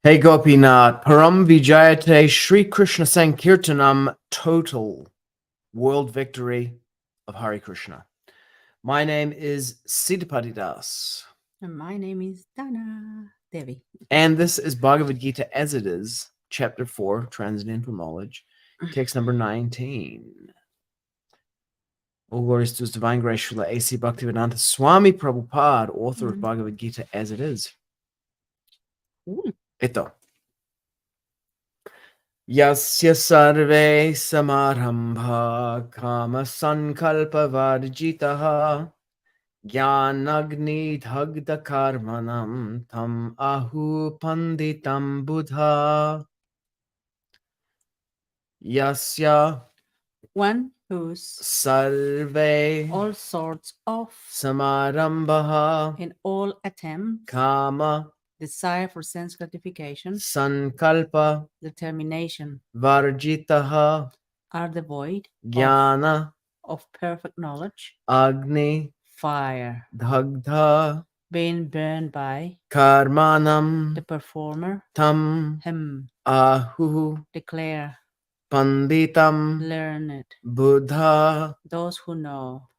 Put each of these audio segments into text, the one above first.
Hey Gopinath, Param Vijayate Sri Krishna Sankirtanam, total world victory of Hare Krishna. My name is Sitapati Danna. And my name is Danna Devi. And this is Bhagavad-gita as it is, chapter 4, Transcendental Knowledge, text number 19. All glories to His Divine Grace, Srila A.C. Bhaktivedanta Swami Prabhupada, author of Bhagavad-gita as it is. Ito. Yasya sarve samārambhāḥ kāma-saṅkalpa-varjitāḥ jñānāgni-dagdha-karmāṇaṁ tam āhuḥ paṇḍitam budhāḥ. Yasya One whose sarve all sorts of samārambhāḥ in all attempts, kāma-saṅkalpa-varjitāḥ desire for sense gratification, determination, are devoid jñāna of perfect knowledge, āgni fire, dagdha being burned by karmāṇam the performer, tam him, āhuḥ declare, paṇḍitam learn it, budhāḥ. those who know.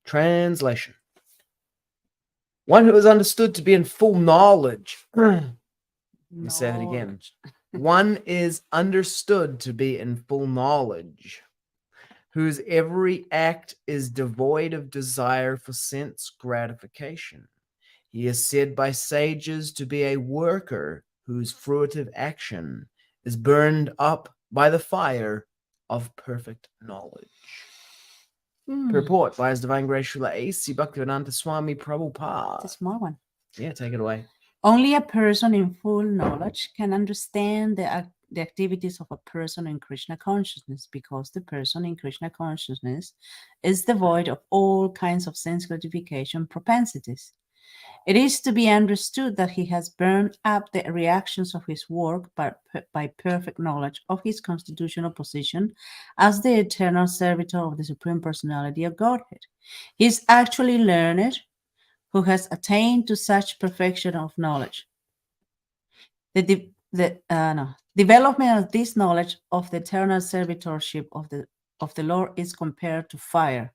Translation: one who is understood to be in full knowledge. Let me say that again. One is understood to be in full knowledge, whose every act is devoid of desire for sense gratification. He is said by sages to be a worker whose fruitive action is burned up by the fire of perfect knowledge. Purport by His Divine Grace Srila A.C. Bhaktivedanta Swami Prabhupada. It's a small one. Yeah, take it away. Only a person in full knowledge can understand the activities of a person in Krishna consciousness, because the person in Krishna consciousness is devoid of all kinds of sense gratification propensities. It is to be understood that he has burned up the reactions of his work by perfect knowledge of his constitutional position as the eternal servitor of the Supreme Personality of Godhead. He is actually learned who has attained to such perfection of knowledge. The development of this knowledge of the eternal servitorship of the Lord is compared to fire.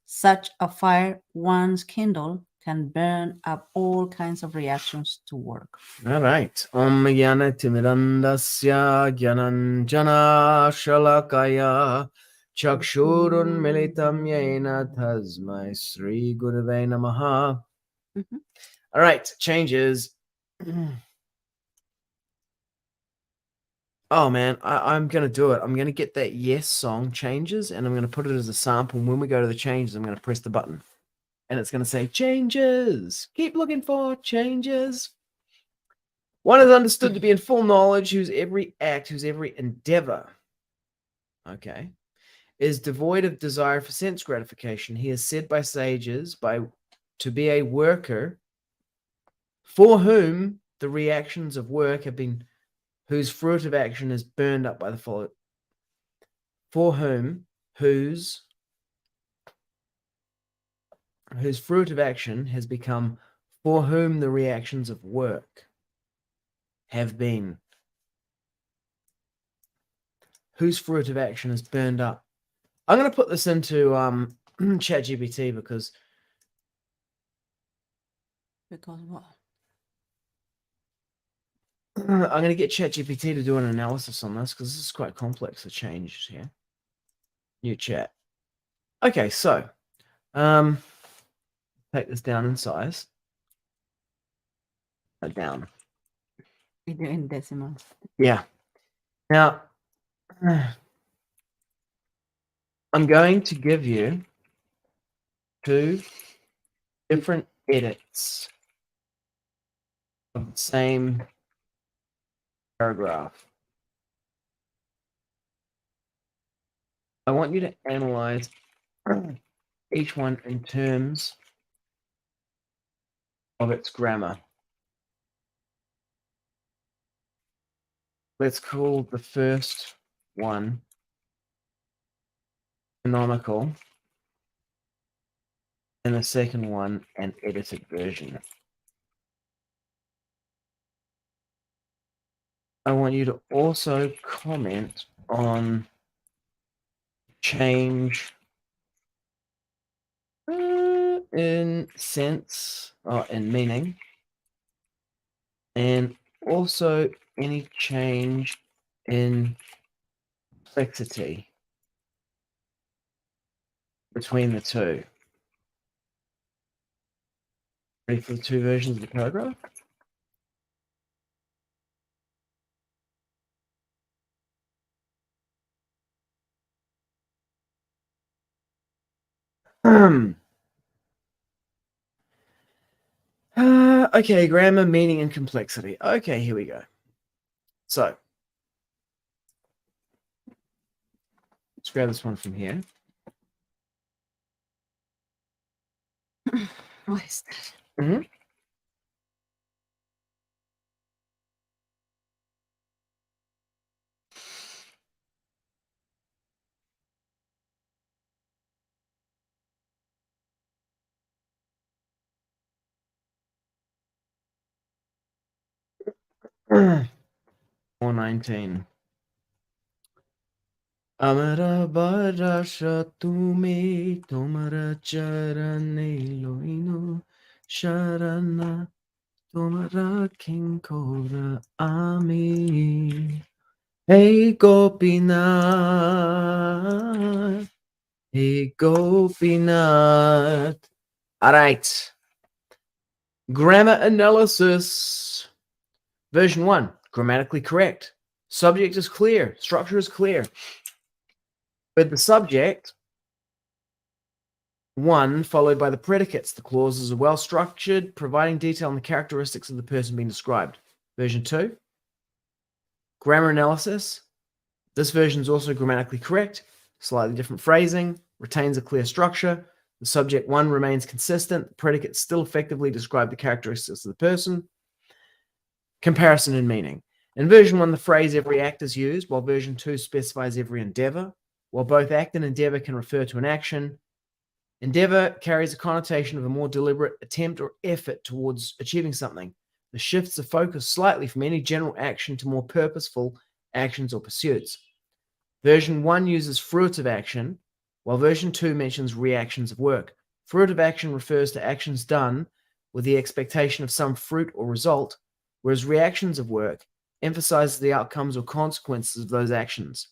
Such a fire, once kindled, can burn up all kinds of reactions to work. All right. Om Jnana Timirandasya Jnananjana Shalakaya Chakshurun Militam Yena Tasmai Sri Gurave Namaha. All right. Changes. Oh man, I'm gonna do it. I'm gonna get that yes song changes and I'm gonna put it as a sample. And when we go to the changes, I'm gonna press the button. And it's going to say, changes. Keep looking for changes. One is understood to be in full knowledge, whose every act, whose every endeavor, okay, is devoid of desire for sense gratification. He is said by sages to be a worker for whom the reactions of work have been, whose fruitive action is burned up by the fire. For whom, whose fruitive action has become, for whom the reactions of work have been, whose fruitive action is burned up. I'm going to put this into ChatGPT because what? I'm going to get ChatGPT to do an analysis on this because this is quite complex, the changes here. New chat. Okay, so take this down in size. Down. In decimals. Yeah. Now, I'm going to give you 2 different edits of the same paragraph. I want you to analyze each one in terms of its grammar. Let's call the first one canonical and the second one an edited version. I want you to also comment on change in sense or in meaning, and also any change in complexity between the two. Ready for the two versions of the paragraph? Okay, grammar, meaning, and complexity. Okay, here we go. So, let's grab this one from here. What is that? Mm-hmm. Mm. 419. Amara barasha tumi tomara charane loino sharana tomara kinkora ami. Hey Gopinath, hey Gopinath. All right. Grammar analysis. Version 1, grammatically correct. Subject is clear. Structure is clear. But the subject, 1, followed by the predicates. The clauses are well structured, providing detail on the characteristics of the person being described. Version 2, grammar analysis. This version is also grammatically correct. Slightly different phrasing, retains a clear structure. The subject 1 remains consistent. The predicates still effectively describe the characteristics of the person. Comparison and meaning. In version 1, the phrase every act is used, while version 2 specifies every endeavor. While both act and endeavor can refer to an action, endeavor carries a connotation of a more deliberate attempt or effort towards achieving something. The shifts the focus slightly from any general action to more purposeful actions or pursuits. Version 1 uses fruitive action, while version 2 mentions reactions of work. Fruitive action refers to actions done with the expectation of some fruit or result, whereas reactions of work emphasizes the outcomes or consequences of those actions.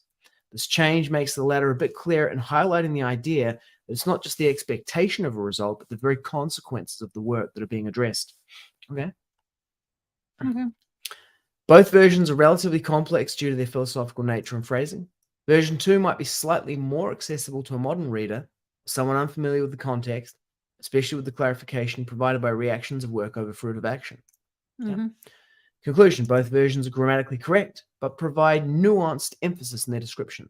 This change makes the latter a bit clearer in highlighting the idea that it's not just the expectation of a result, but the very consequences of the work that are being addressed. Okay. Mm-hmm. Both versions are relatively complex due to their philosophical nature and phrasing. Version 2 might be slightly more accessible to a modern reader, someone unfamiliar with the context, especially with the clarification provided by reactions of work over fruitive action. Mm-hmm. Conclusion, both versions are grammatically correct, but provide nuanced emphasis in their descriptions.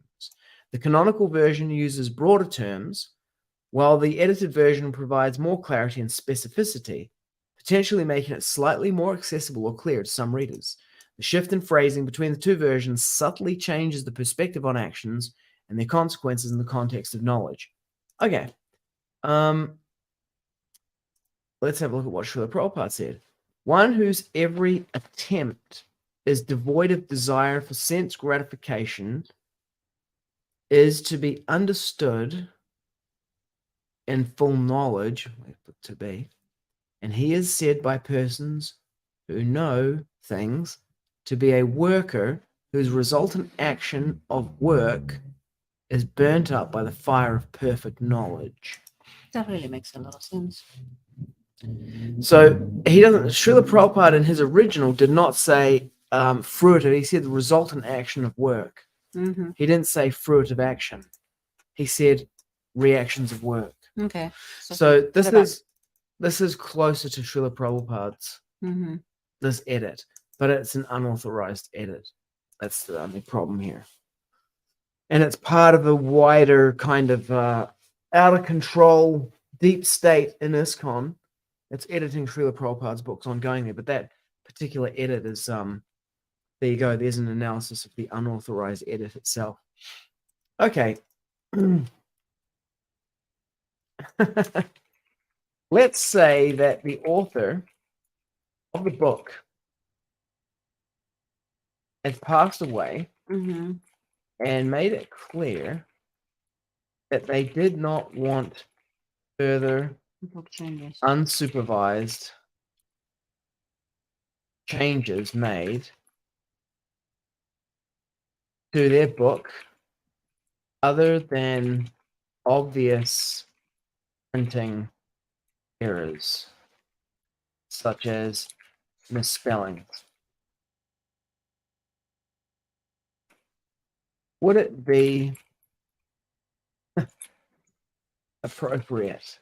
The canonical version uses broader terms, while the edited version provides more clarity and specificity, potentially making it slightly more accessible or clear to some readers. The shift in phrasing between the two versions subtly changes the perspective on actions and their consequences in the context of knowledge. Okay. Let's have a look at what Srila Prabhupada said. One whose every attempt is devoid of desire for sense gratification is to be understood in full knowledge, to be, and he is said by persons who know things to be a worker whose resultant action of work is burnt up by the fire of perfect knowledge. That really makes a lot of sense. So he doesn't. Srila Prabhupada in his original did not say fruitive. He said the resultant action of work. Mm-hmm. He didn't say fruitive action. He said reactions of work. Okay. So this is closer to Srila Prabhupada's Mm-hmm. this edit, but it's an unauthorized edit. That's the only problem here, and it's part of a wider kind of out of control deep state in ISKCON. It's editing Srila Prabhupada's books ongoingly, but that particular edit is there you go. There's an analysis of the unauthorized edit itself. Okay. Let's say that the author of the book had passed away Mm-hmm. and made it clear that they did not want further Changes. unsupervised changes made to their book other than obvious printing errors, such as misspellings. Would it be appropriate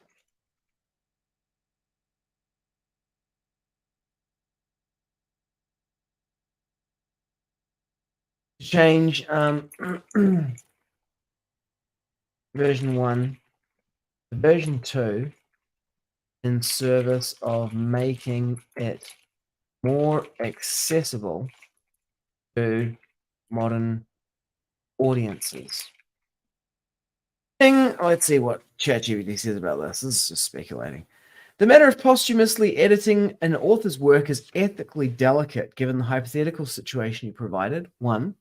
to change version 1 to version 2 in service of making it more accessible to modern audiences? Let's see what ChatGPT says about this. This is just speculating. The matter of posthumously editing an author's work is ethically delicate given the hypothetical situation you provided. 1.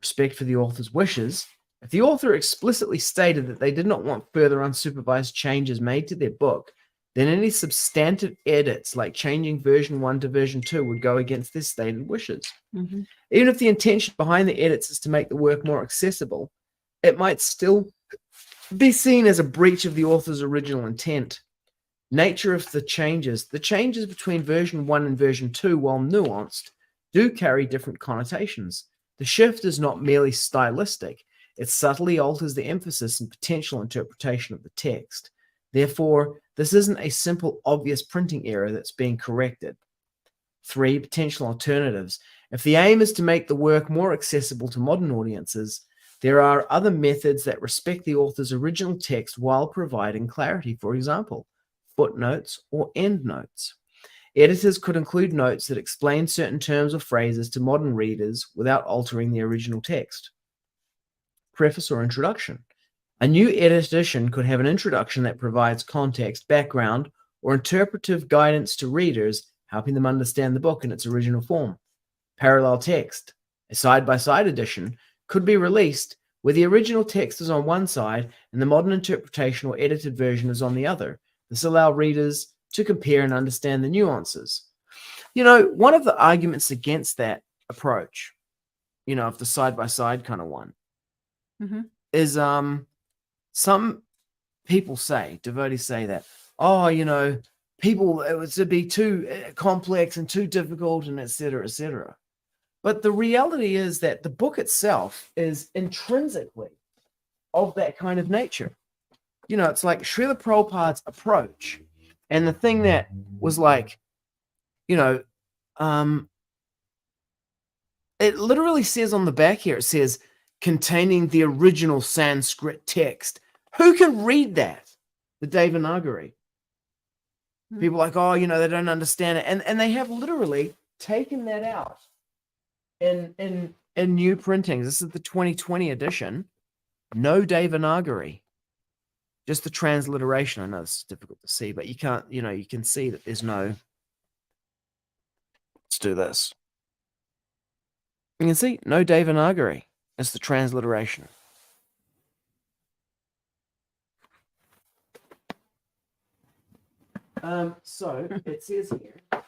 Respect for the author's wishes. If the author explicitly stated that they did not want further unsupervised changes made to their book, then any substantive edits, like changing version 1 to version 2, would go against their stated wishes. Mm-hmm. Even if the intention behind the edits is to make the work more accessible, it might still be seen as a breach of the author's original intent. Nature of the changes between version 1 and version 2, while nuanced, do carry different connotations. The shift is not merely stylistic, it subtly alters the emphasis and potential interpretation of the text. Therefore, this isn't a simple, obvious printing error that's being corrected. 3. Potential alternatives. If the aim is to make the work more accessible to modern audiences, there are other methods that respect the author's original text while providing clarity. For example, footnotes or endnotes. Editors could include notes that explain certain terms or phrases to modern readers without altering the original text. Preface or introduction. A new edition could have an introduction that provides context, background, or interpretive guidance to readers, helping them understand the book in its original form. Parallel text. A side-by-side edition could be released where the original text is on one side and the modern interpretation or edited version is on the other. This allows readers to compare and understand the nuances. One of the arguments against that approach, of the side-by-side kind of one, Mm-hmm. is some people say, devotees say that, people, it would be too complex and too difficult and et cetera, et cetera. But the reality is that the book itself is intrinsically of that kind of nature. It's like Srila Prabhupada's approach. And the thing that was like, it literally says on the back here, it says, containing the original Sanskrit text. Who can read that? The Devanagari. People are like, they don't understand it. And they have literally taken that out in new printings. This is the 2020 edition. No Devanagari. Just the transliteration. I know this is difficult to see, but you can't, you can see that there's no. Let's do this. You can see no Devanagari. It's the transliteration. So it says here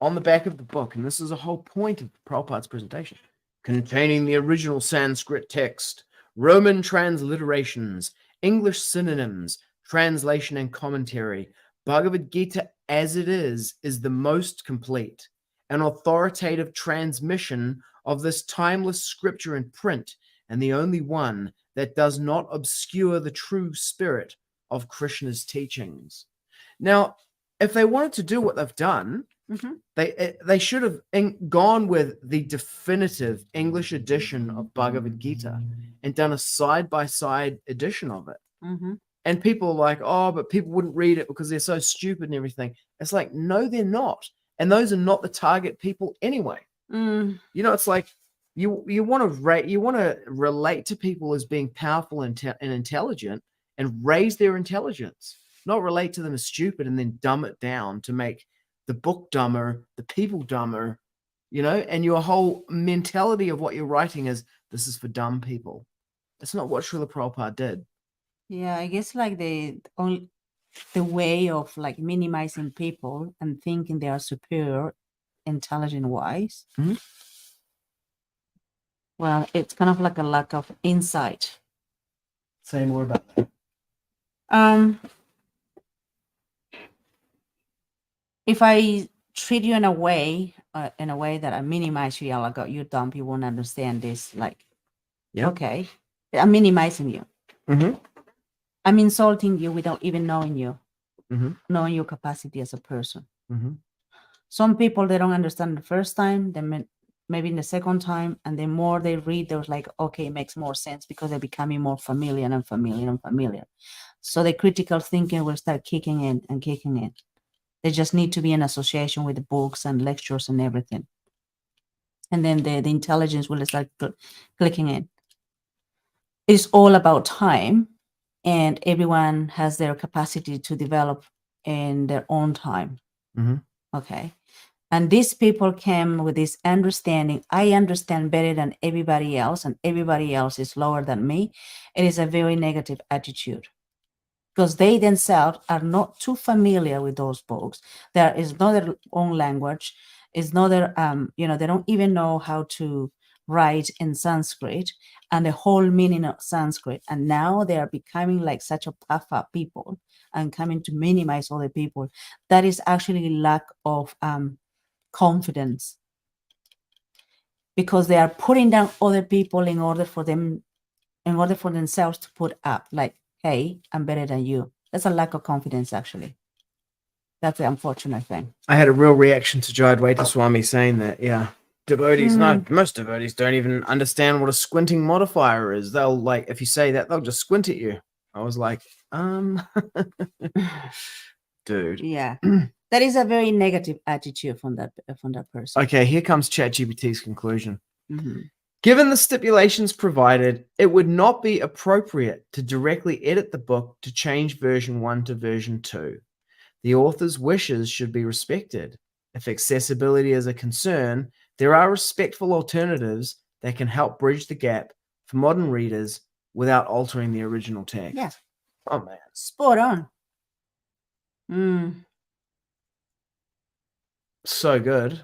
on the back of the book, and this is a whole point of Prabhupada's presentation, containing the original Sanskrit text, Roman transliterations, English synonyms, translation and commentary. Bhagavad-gita as it is the most complete. An authoritative transmission of this timeless scripture in print, and the only one that does not obscure the true spirit of Kṛṣṇa's teachings. Now, if they wanted to do what they've done, they should have gone with the definitive English edition of Bhagavad-gita and done a side-by-side edition of it. And people are like, but people wouldn't read it because they're so stupid and everything. It's like, no, they're not. And those are not the target people anyway. It's like you want to relate to people as being powerful and intelligent and raise their intelligence, not relate to them as stupid and then dumb it down to make the book dumber, the people dumber, you know, and your whole mentality of what you're writing is, this is for dumb people. That's not what Srila Prabhupada did. Yeah, I guess like the way of like minimizing people and thinking they are superior, intelligent wise. Mhm. Well, it's kind of like a lack of insight. Say more about that. If I treat you in a way that I minimize you, like, oh, you're dumb, you won't understand this. Like, Yep. okay, I'm minimizing you. Mm-hmm. I'm insulting you without even knowing you, Mm-hmm. knowing your capacity as a person. Mm-hmm. Some people, they don't understand the first time, then maybe in the second time, and the more they read, they're like, okay, it makes more sense because they're becoming more familiar and familiar and familiar. So the critical thinking will start kicking in and kicking in. They just need to be in association with the books and lectures and everything. And then the intelligence will start clicking in. It's all about time, and everyone has their capacity to develop in their own time. Mm-hmm. Okay. And these people came with this understanding. I understand better than everybody else, and everybody else is lower than me. It is a very negative attitude because they themselves are not too familiar with those books. There is not their own language. It's not their, they don't even know how to write in Sanskrit and the whole meaning of Sanskrit. And now they are becoming like such a puff up people and coming to minimize other people. That is actually lack of confidence, because they are putting down other people in order for themselves to put up, like, hey, I'm better than you. That's a lack of confidence, actually. That's the unfortunate thing. I had a real reaction to Jayadvaita Swami saying that, yeah. Devotees, most devotees don't even understand what a squinting modifier is. They'll, like, if you say that, they'll just squint at you. I was like, dude. Yeah. That is a very negative attitude from that person. Okay, here comes ChatGPT's conclusion. Mm-hmm. Given the stipulations provided, it would not be appropriate to directly edit the book to change version 1 to version 2. The author's wishes should be respected. If accessibility is a concern, there are respectful alternatives that can help bridge the gap for modern readers without altering the original text. Yeah. Oh, man. Spot on. So good.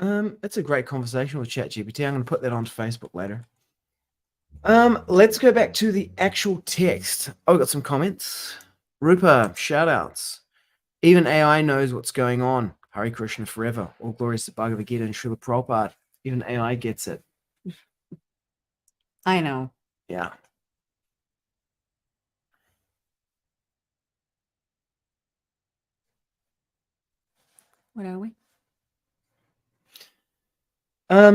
It's a great conversation with ChatGPT. I'm going to put that onto Facebook later. Let's go back to the actual text. Oh, we got some comments. Rupa, shout-outs. Even AI knows what's going on. Hare Krishna forever. All glories to Bhagavad-gita and Srila Prabhupada. Even AI gets it. I know. Yeah. What are we? I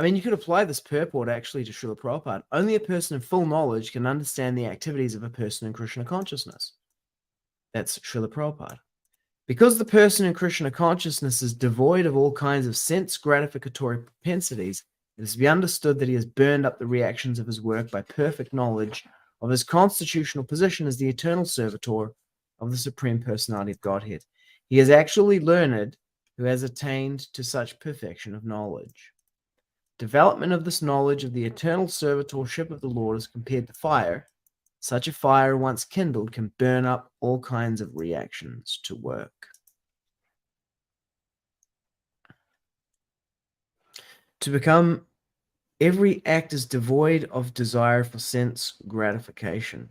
mean, you could apply this purport actually to Srila Prabhupada. Only a person of full knowledge can understand the activities of a person in Kṛṣṇa consciousness. That's Srila Prabhupada. Because the person in Kṛṣṇa consciousness is devoid of all kinds of sense-gratificatory propensities, it is to be understood that he has burned up the reactions of his work by perfect knowledge of his constitutional position as the eternal servitor of the Supreme Personality of Godhead. He is actually learned who has attained to such perfection of knowledge. Development of this knowledge of the eternal servitorship of the Lord is compared to fire. Such a fire, once kindled, can burn up all kinds of reactions to work. To become, every act is devoid of desire for sense gratification.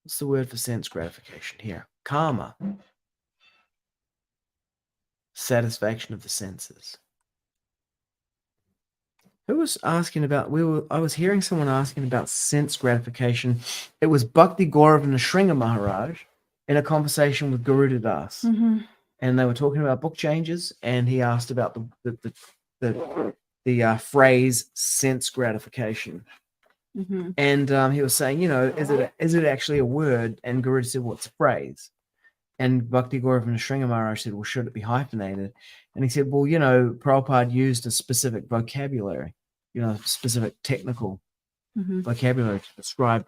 What's the word for sense gratification here? Kāma. Satisfaction of the senses. Who was asking about, I was hearing someone asking about sense gratification. It was Bhakti Gaurav Nrsimha Maharaj in a conversation with Garuda Das. Mm-hmm. And they were talking about book changes, and he asked about the phrase sense gratification. Mm-hmm. And he was saying, is it actually a word? And Garuda said, what's a phrase? And Bhakti Gaurav Nrsimha Maharaj said, well, should it be hyphenated? And he said, well, Prabhupada used a specific vocabulary, specific technical vocabulary to describe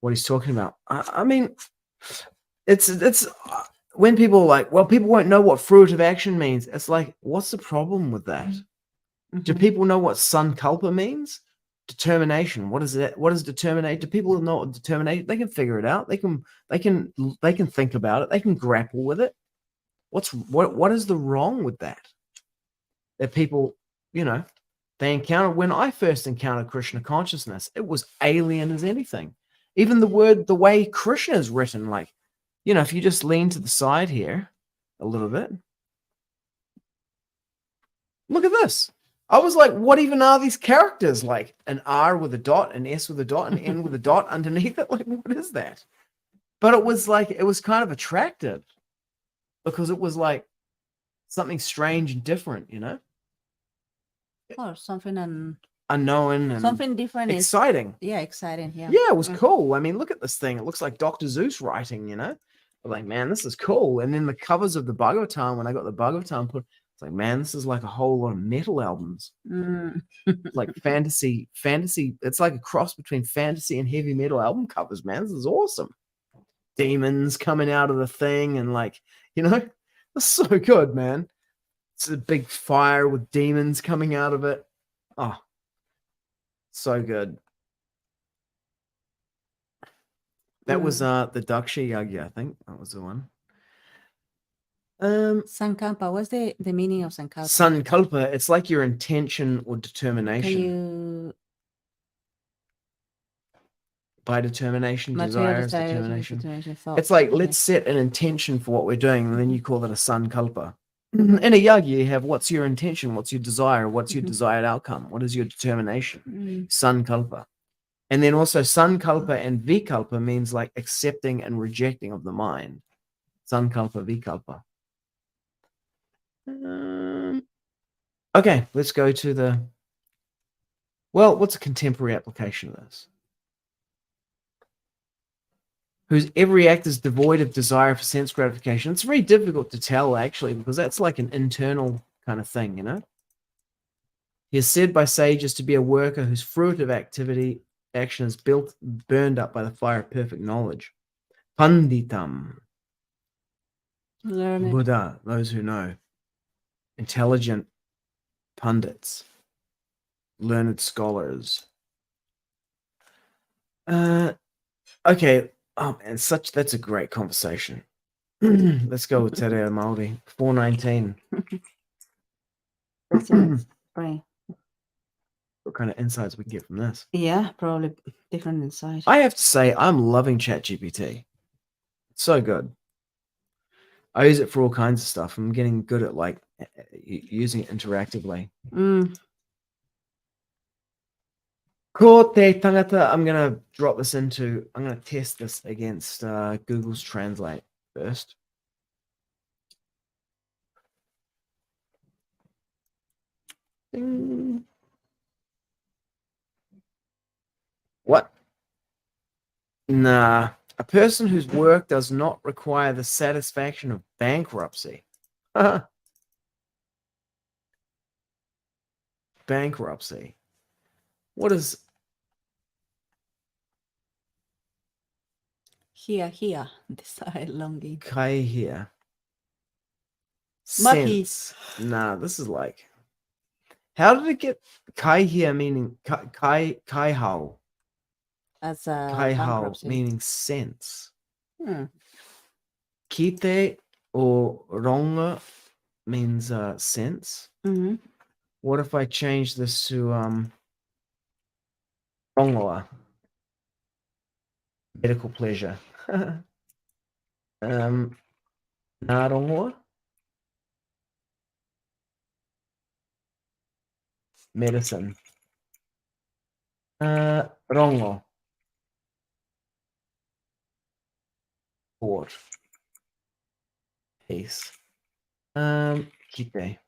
what he's talking about. I mean, it's when people are like, well, people won't know what fruitive action means. It's like, what's the problem with that? Do people know what sankalpa means? Determination. What is that? What is determinate? Do people know what determinate? They can figure it out. They can think about it. They can grapple with it. What is the wrong with that? That people, they encounter. When I first encountered Kṛṣṇa consciousness, it was alien as anything. Even the way Kṛṣṇa is written, like, if you just lean to the side here a little bit, look at this. I was like, what even are these characters? Like an R with a dot, an S with a dot, an N with a dot underneath it. Like, what is that? But it was kind of attractive because it was like something strange and different, Or something unknown and something different. Exciting. Exciting. Yeah. Yeah, it was cool. I mean, look at this thing. It looks like Dr. Zeus writing, I'm like, man, this is cool. And then the covers of the Bhagavad-gita, when I got the Bhagavad-gita put, it's like, man, this is like a whole lot of metal albums. Like fantasy. It's like a cross between fantasy and heavy metal album covers, man. This is awesome. Demons coming out of the thing and it's so good, man. It's a big fire with demons coming out of it. Oh, so good. That was the Daksha Yagya, I think. That was the one. Sankalpa. What's the meaning of sankalpa? Sankalpa, it's like your intention or determination. Can you by determination, desire is determination. Thought. It's like, let's set an intention for what we're doing, and then you call it a sankalpa. In a yagya, you have what's your intention, what's your desire, what's your desired outcome, what is your determination? Sankalpa. And then also sankalpa and vikalpa means like accepting and rejecting of the mind. Sankalpa, vikalpa. Okay, let's go to what's a contemporary application of this? Whose every act is devoid of desire for sense gratification. It's very difficult to tell, actually, because that's like an internal kind of thing, He is said by sages to be a worker whose fruitive action is burned up by the fire of perfect knowledge. Paṇḍitam. Learning. Buddha, those who know. Intelligent pundits. Learned scholars. Okay. Oh man, that's a great conversation. Let's go with Te Reo Māori. 419. Right. What kind of insights we can get from this? Yeah, probably different insight. I have to say, I'm loving ChatGPT. It's so good. I use it for all kinds of stuff. I'm getting good at like using it interactively. Ko te tangata, I'm going to drop this I'm going to test this against Google's Translate first. Ding. What? Nah. A person whose work does not require the satisfaction of bankruptcy. Bankruptcy. What is... Here, desire longing. Kai here. Maki. Sense. Nah, this is like... How did it get kai here meaning kai hao? As a Kai hao bankruptcy. meaning sense. Kite or ronga means sense. What if I change this to rongoa? Medical pleasure. Narongoa? Medicine. Rongo. Port. Peace. Kite.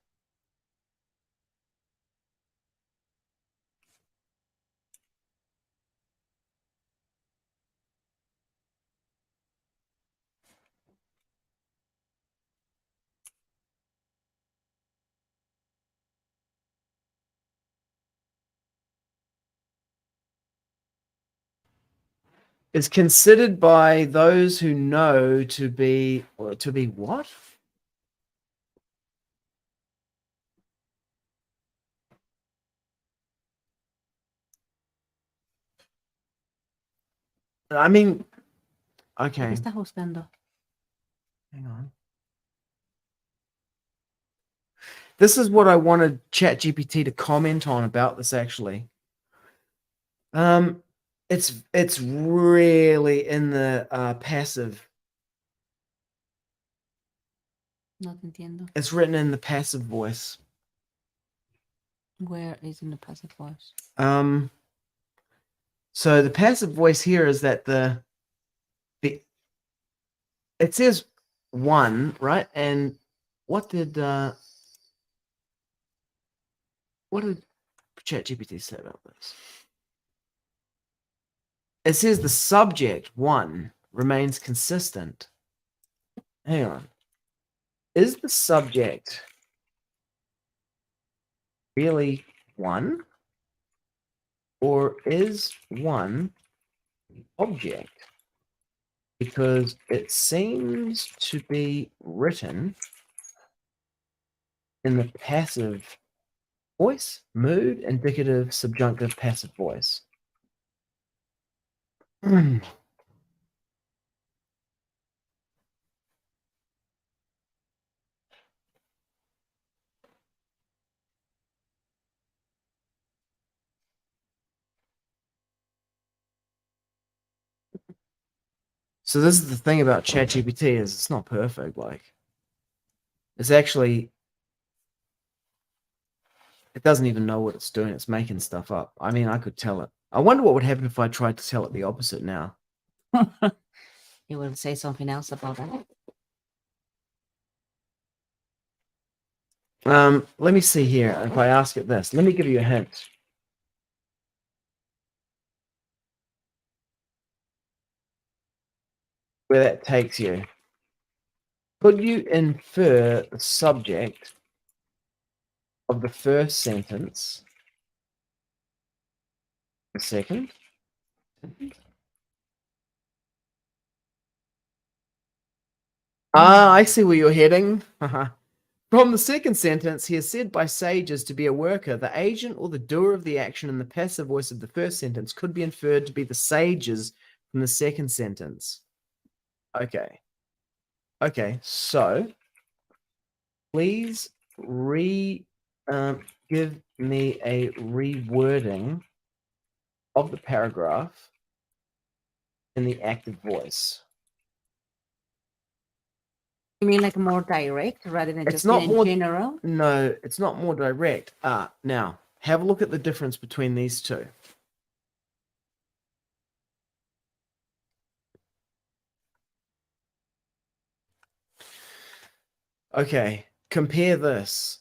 is considered by those who know to be what? I mean, ¿Qué okay. estás buscando? Hang on. This is what I wanted ChatGPT to comment on about this actually. It's really in the passive. No te entiendo. It's written in the passive voice. Where is in the passive voice? So the passive voice here is that it says one, right? And what did ChatGPT say about this? It says the subject one remains consistent. Hang on. Is the subject really one? Or is one the object? Because it seems to be written in the passive voice, mood, indicative, subjunctive, passive voice. So this is the thing about ChatGPT is it's not perfect. Like, it's actually, it doesn't even know what it's doing. It's making stuff up. I mean, I could tell it. I wonder what would happen if I tried to tell it the opposite now. It will say something else about that. Let me see here. If I ask it this, let me give you a hint. Where that takes you. Could you infer the subject of the first sentence, the second? Ah, I see where you're heading. From the second sentence, he is said by sages to be a worker. The agent or the doer of the action in the passive voice of the first sentence could be inferred to be the sages from the second sentence. Okay. Okay, so please give me a rewording of the paragraph in the active voice. You mean like more direct rather than It's just not in more- general? No, it's not more direct. Now, have a look at the difference between these two. Okay, compare this.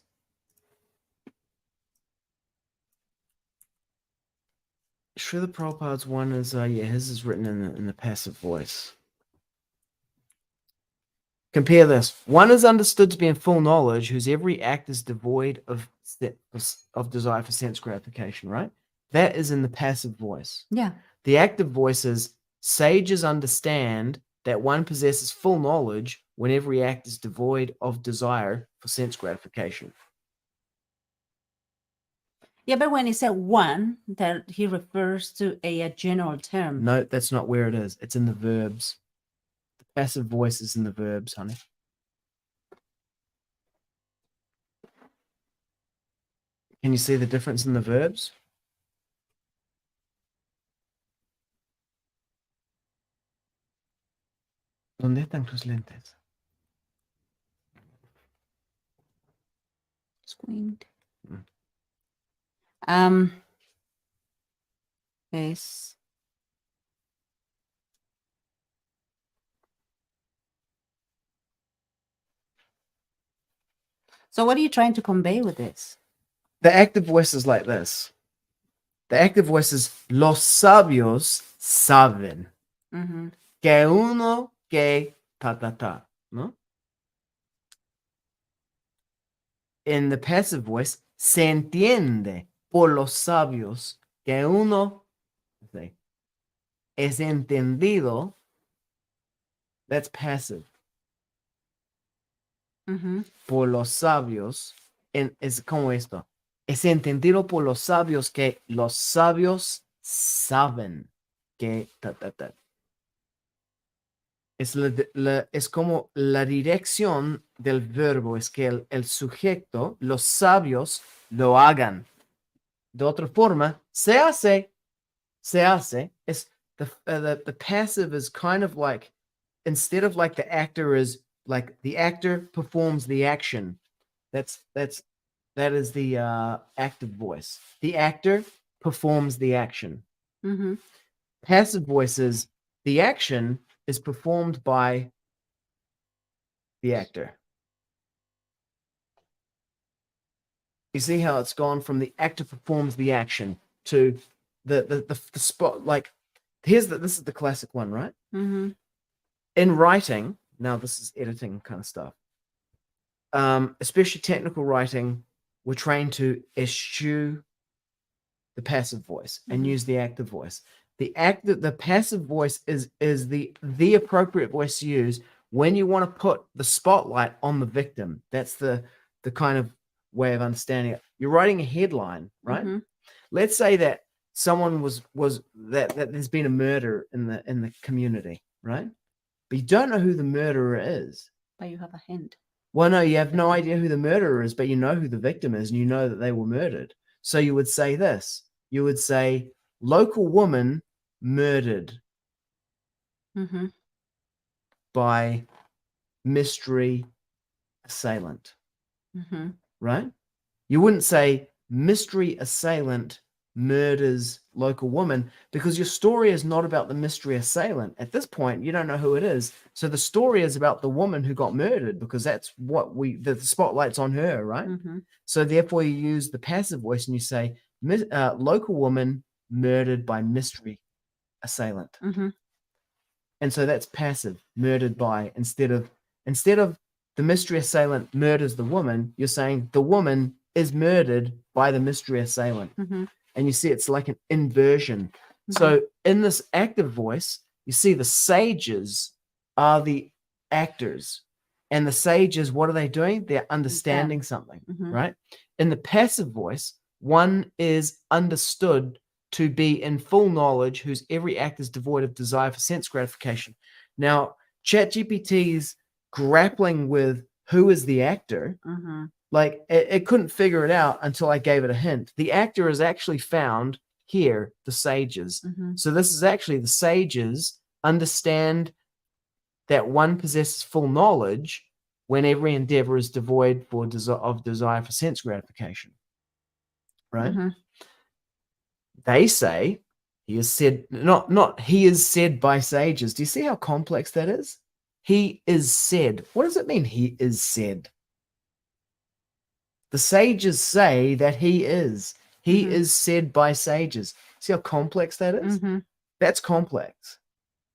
Srila Prabhupada's one is, yeah, his is written in the passive voice. Compare this. One is understood to be in full knowledge, whose every act is devoid of desire for sense gratification, right? That is in the passive voice. Yeah. The active voice is sages understand that one possesses full knowledge when every act is devoid of desire for sense gratification. Yeah, but when he said one, that he refers to a general term. No, that's not where it is. It's in the verbs. The passive voice is in the verbs, honey. Can you see the difference in the verbs? ¿Dónde están tus lentes? Squint. Mm. Es So what are you trying to convey with this? The active voice is like this. The active voice is los sabios saben Mm-hmm. que uno que ta ta ta, no? In the passive voice, se entiende por los sabios que uno. See. es entendido, that's passive. Por los sabios, es como esto. Es entendido por los sabios que los sabios saben que es como la dirección del verbo, es que el sujeto, los sabios, lo hagan. De otra forma, se hace. Es the passive is kind of like, instead of like the actor is like the actor performs the action. That is the active voice. The actor performs the action. Passive voice is the action is performed by the actor. You see how it's gone from the actor performs the action to the spot. Like, this is the classic one, right? In writing, now this is editing kind of stuff, especially technical writing, we're trained to eschew the passive voice and use the active voice. The passive voice is the appropriate voice to use when you want to put the spotlight on the victim. That's the kind of way of understanding it. You're writing a headline, right? Let's say that someone was that there's been a murder in the community, right? But you don't know who the murderer is. But you have a hint. Well, no, you have no idea who the murderer is, but you know who the victim is, and you know that they were murdered. So you would say this. You would say, local woman murdered by mystery assailant. Right? You wouldn't say mystery assailant murders local woman, because your story is not about the mystery assailant. At this point, you don't know who it is. So the story is about the woman who got murdered, because that's what the spotlight's on her, right? So therefore you use the passive voice and you say, local woman murdered by mystery assailant. And so that's passive, murdered by, instead of the mystery assailant murders the woman, you're saying the woman is murdered by the mystery assailant. And you see it's like an inversion. So in this active voice, you see the sages are the actors. And the sages, what are they doing? They're understanding something, right? In the passive voice, one is understood to be in full knowledge, whose every act is devoid of desire for sense gratification. Now, ChatGPT's grappling with who is the actor. Like, it couldn't figure it out until I gave it a hint. The actor is actually found here, the sages. So this is actually the sages understand that one possesses full knowledge when every endeavor is devoid of desire for sense gratification. Right? They say he is said, not he is said by sages. Do you see how complex that is? He is said. What does it mean, he is said? The sages say that he is. He is said by sages. See how complex that is? That's complex.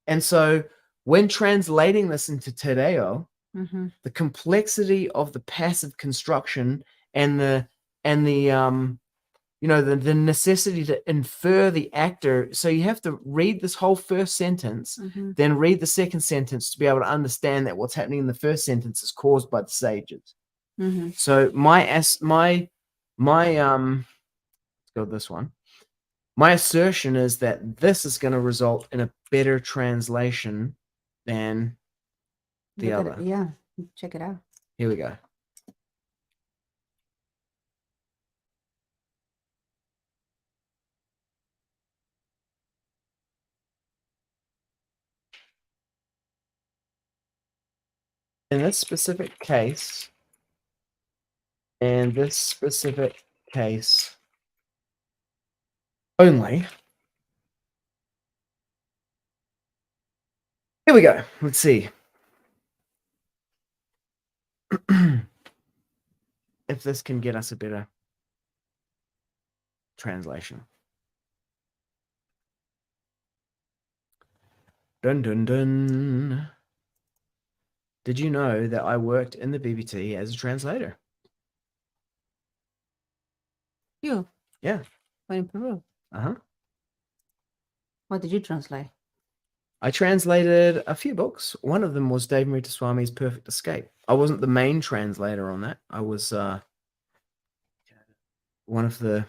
And so when translating this into Te Reo, the complexity of the passive construction and the necessity to infer the actor. So you have to read this whole first sentence, then read the second sentence to be able to understand that what's happening in the first sentence is caused by the sages. So let's go this one. My assertion is that this is going to result in a better translation than the other. Yeah, check it out. Here we go. In this specific case, and this specific case only. Here we go. Let's see. If this can get us a better translation. Dun dun dun. Did you know that I worked in the BBT as a translator? You? Yeah. When in Peru? Uh-huh. What did you translate? I translated a few books. One of them was Dave Murita Swami's Perfect Escape. I wasn't the main translator on that. I was one of the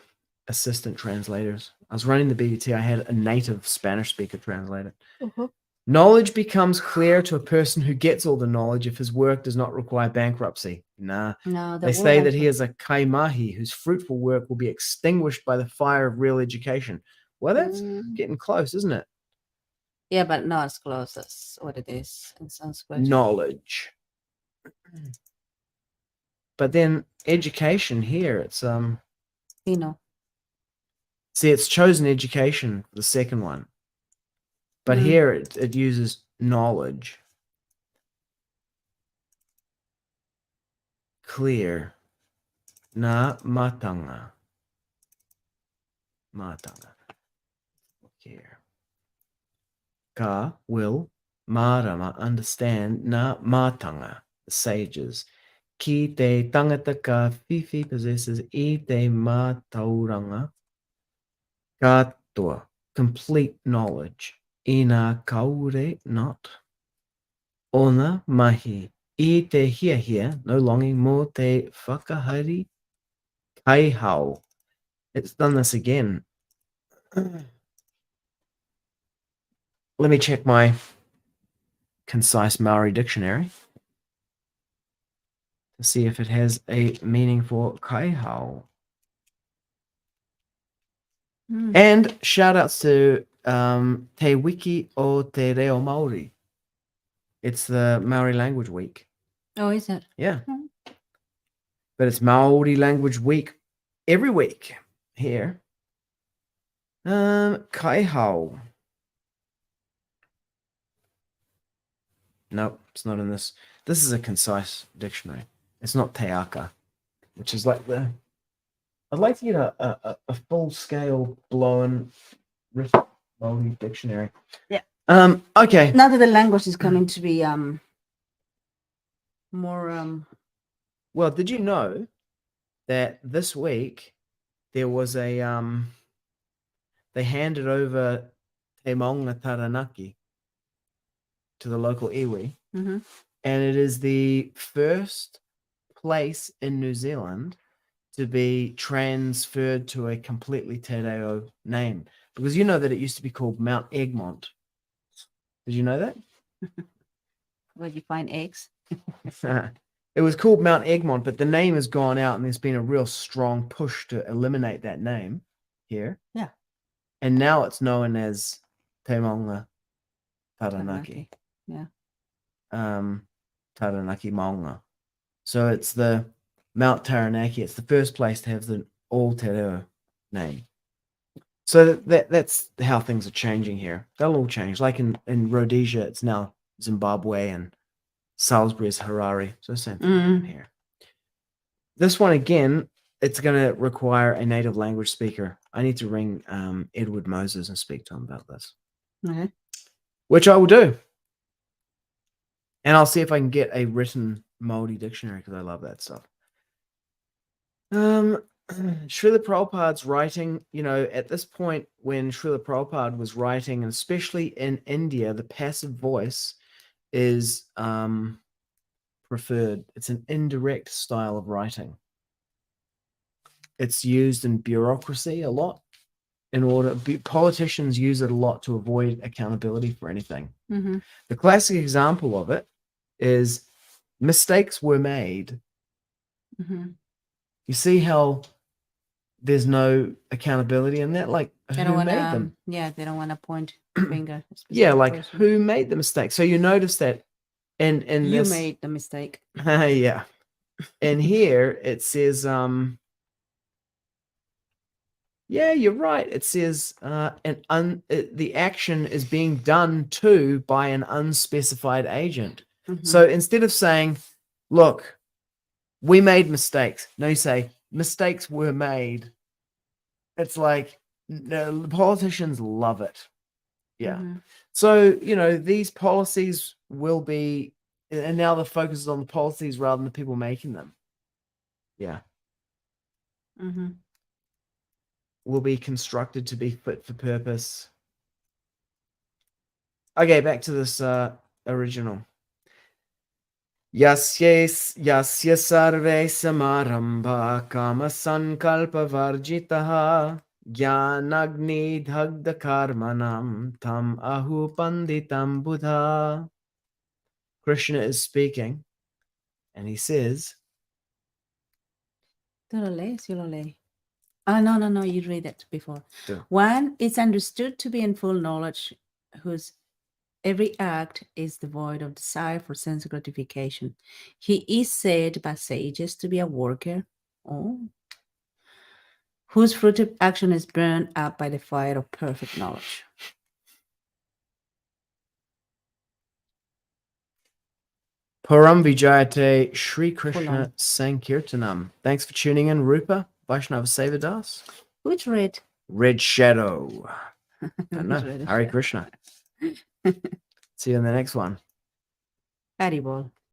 assistant translators. I was running the BBT. I had a native Spanish speaker translate it. Knowledge becomes clear to a person who gets all the knowledge if his work does not require bankruptcy. Nah. No, They say that he is a kaimahi whose fruitful work will be extinguished by the fire of real education. Well, that's getting close, isn't it? Yeah, but not as close as what it is in Sanskrit. Knowledge. But then education here, it's see, it's chosen education, the second one. But here it uses knowledge. Clear. Na matanga. Matanga. Look here. Ka will. Marama understand. Na matanga. The sages. Ki te tangata ka fifi possesses. I te matauranga. Katoa. Complete knowledge. Ina kaure not. Ona mahi. I te hia, no longing, mo te whakahari kaihau. It's done this again. Let me check my concise Maori dictionary to see if it has a meaning for kaihau. And shout outs to Te Wiki o Te Reo Māori. It's the Maori Language Week. Oh, is it? Yeah. But it's Maori Language Week every week here. Kaihau. Nope, it's not in this. This is a concise dictionary. It's not te aka, which is like the... I'd like to get a full-scale, blown, written Maori dictionary. Yeah. Okay. Now that the language is coming to be more Well, did you know that this week there was a they handed over Te Maunga Taranaki to the local iwi, and it is the first place in New Zealand to be transferred to a completely Te Reo name, because you know that it used to be called Mount Egmont. Did you know that? where you find eggs. It was called Mount Egmont, but the name has gone out, and there's been a real strong push to eliminate that name here. Yeah. And now it's known as Te Maunga Taranaki. Yeah. Taranaki Maunga. So it's the Mount Taranaki. It's the first place to have the all Te Reo name. So that's how things are changing here. They'll all change. Like in Rhodesia, it's now Zimbabwe, and Salisbury is Harare. So same thing here. This one, again, it's going to require a native language speaker. I need to ring Edward Moses and speak to him about this. Okay. Which I will do. And I'll see if I can get a written Māori dictionary, because I love that stuff. Srila Prabhupada's writing, at this point when Srila Prabhupada was writing, and especially in India, the passive voice is preferred. It's an indirect style of writing. It's used in bureaucracy a lot. Politicians use it a lot to avoid accountability for anything. The classic example of it is mistakes were made. You see how there's no accountability in that? Like, who made them? Yeah, they don't want to point finger. Yeah, like person. Who made the mistake? So you notice that in you this, made the mistake. Yeah. And here it says, yeah, you're right. It says the action is being done to by an unspecified agent. So instead of saying, look, we made mistakes, no, you say mistakes were made. It's like, the politicians love it. Yeah. So, these policies will be, and now the focus is on the policies rather than the people making them. Yeah. Will be constructed to be fit for purpose. Okay, back to this original. Yasya sarve samārambhāḥ kāma-saṅkalpa-varjitāḥ jñānāgni-dagdha-karmāṇaṁ tam āhuḥ paṇḍitam budhāḥ. Kṛṣṇa is speaking, and he says, No, you read it before. Do. One is understood to be in full knowledge, whose every act is devoid of desire for sense gratification. He is said by sages to be a worker, whose fruitive action is burned up by the fire of perfect knowledge. Param Vijayate Shri Hold Kṛṣṇa on. Sankirtanam. Thanks for tuning in, Rupa Vaishnava Sevadas. Which read? Red Shadow. Don't know. Red Hare Kṛṣṇa. See you in the next one. Haribol.